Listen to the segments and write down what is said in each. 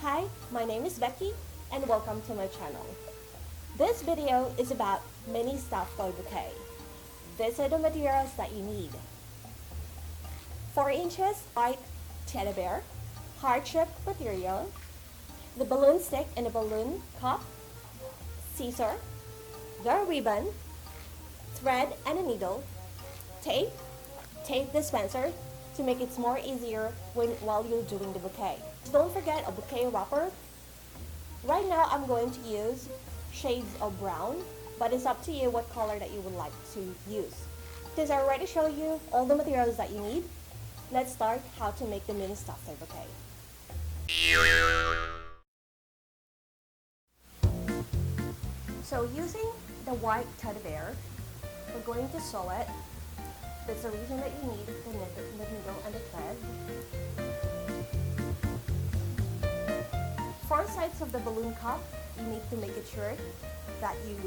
Hi, my name is Becky and welcome to my channel. This video is about mini stuffed toy bouquet. These are the materials that you need. 4 inches white teddy bear, heart-shaped material, the balloon stick and the balloon cup, scissor, the ribbon, thread and a needle, tape dispenser to make it more easier while you're doing the bouquet. Don't forget a bouquet wrapper. Right now I'm going to use shades of brown, but it's up to you what color that you would like to use. Since I already showed you all the materials that you need, let's start how to make the mini stuffed toy bouquet. So using the white teddy bear, we're going to sew it. That's the reason that you need the needle and the thread. 4 sides of the balloon cup, you need to make it sure that you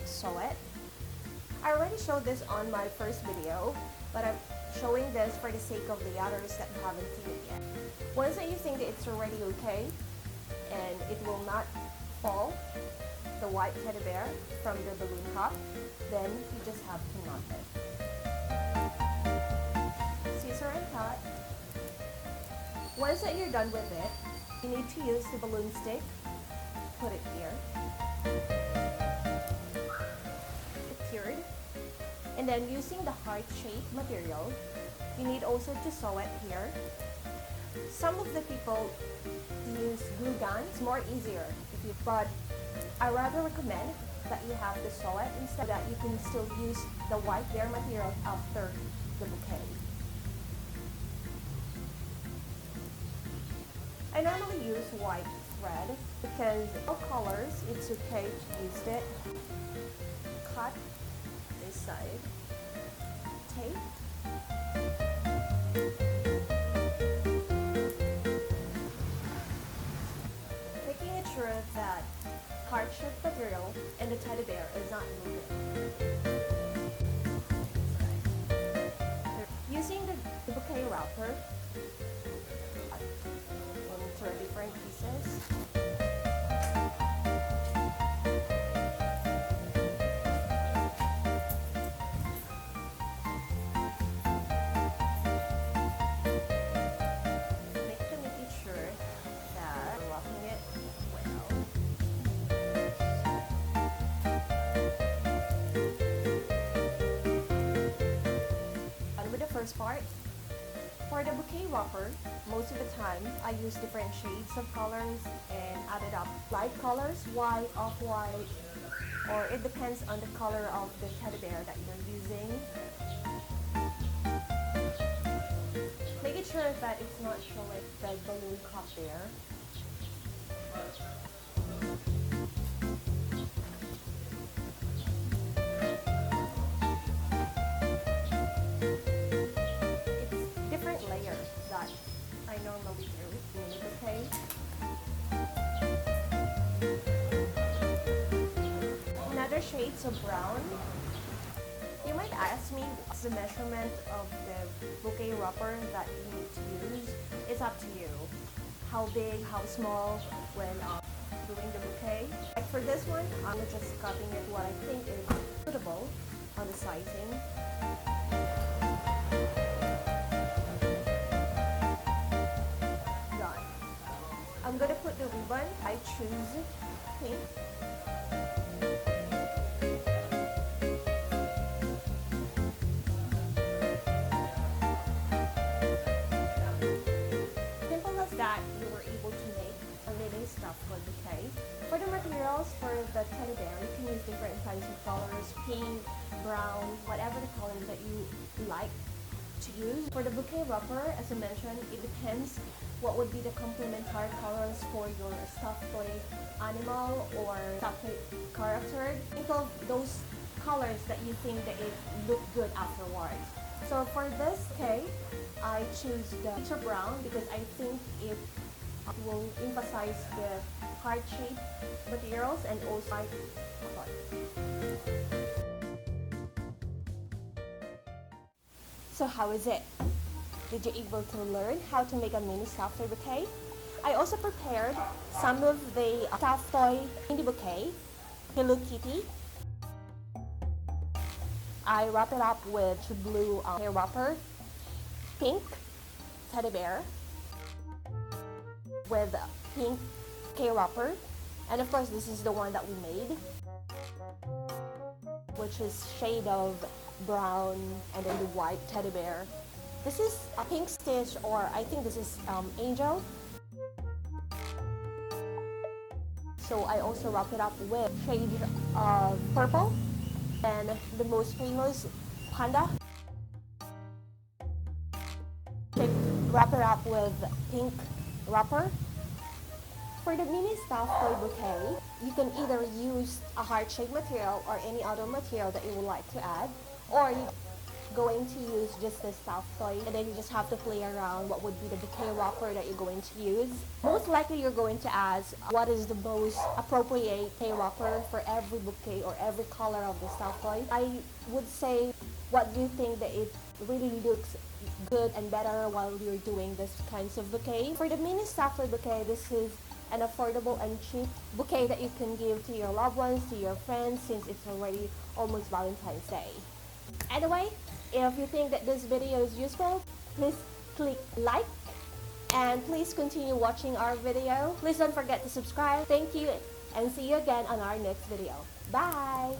sew it. I already showed this on my first video, but I'm showing this for the sake of the others that haven't seen it yet. Once that you think that it's already okay and it will not fall, the white teddy bear from the balloon cup, then you just have to knot it. Scissor and cut. Once that you're done with it, you need to use the balloon stick, put it here, secured, and then using the heart-shaped material, you need also to sew it here. Some of the people use glue guns, it's more easier, but I rather recommend that you have to sew it instead that you can still use the white bare material after the bouquet. I normally use white thread because all colors, it's okay to use it. Cut this side, tape, making it sure that heart-shaped material and the teddy bear is not moving. Using the bouquet wrapper, into different pieces. Making sure that we're wrapping it well. And with the first part, for the bouquet wrapper, most of the time I use different shades of colors and add it up. Light colors, white, off-white, or it depends on the color of the teddy bear that you're using. Make it sure that it's not showing the balloon cup there. That I normally do in the bouquet. Another shades of brown. You might ask me what's the measurement of the bouquet wrapper that you need to use. It's up to you. How big, how small when doing the bouquet. Like for this one, I'm just cutting it what I think is suitable on the sizing. I'm going to put the ribbon. I choose pink. Simple as that, you were able to make a mini stuffed toy bouquet. For the materials for the teddy bear, you can use different kinds of colors, pink, brown, whatever the colors that you like to use. For the bouquet wrapper, as I mentioned, it depends what would be the complementary colors for your stuffed toy animal or stuffed toy character. Think of those colors that you think that it look good afterwards. So for this cake, I choose the picture brown because I think it will emphasize the heart-shaped materials and also white. So how is it? Did you able to learn how to make a mini stuffed toy bouquet? I also prepared some of the stuffed toy in the bouquet, Hello Kitty. I wrap it up with blue hair wrapper, pink teddy bear with pink hair wrapper, and of course this is the one that we made, which is shade of brown and then the white teddy bear. This is a pink stitch, or I think this is angel. So I also wrap it up with shade of purple and the most famous panda. Wrap it up with pink wrapper. For the mini stuffed toy bouquet, you can either use a heart-shaped material or any other material that you would like to add, or you're going to use just the stuffed toy, and then you just have to play around what would be the bouquet wrapper that you're going to use. Most likely you're going to ask what is the most appropriate bouquet wrapper for every bouquet or every color of the stuffed toy. I would say, what do you think that it really looks good and better while you're doing this kinds of bouquet? For the mini stuffed toy bouquet, this is an affordable and cheap bouquet that you can give to your loved ones, to your friends, since it's already almost Valentine's Day. Anyway, if you think that this video is useful, please click like and please continue watching our video. Please don't forget to subscribe. Thank you and see you again on our next video. Bye!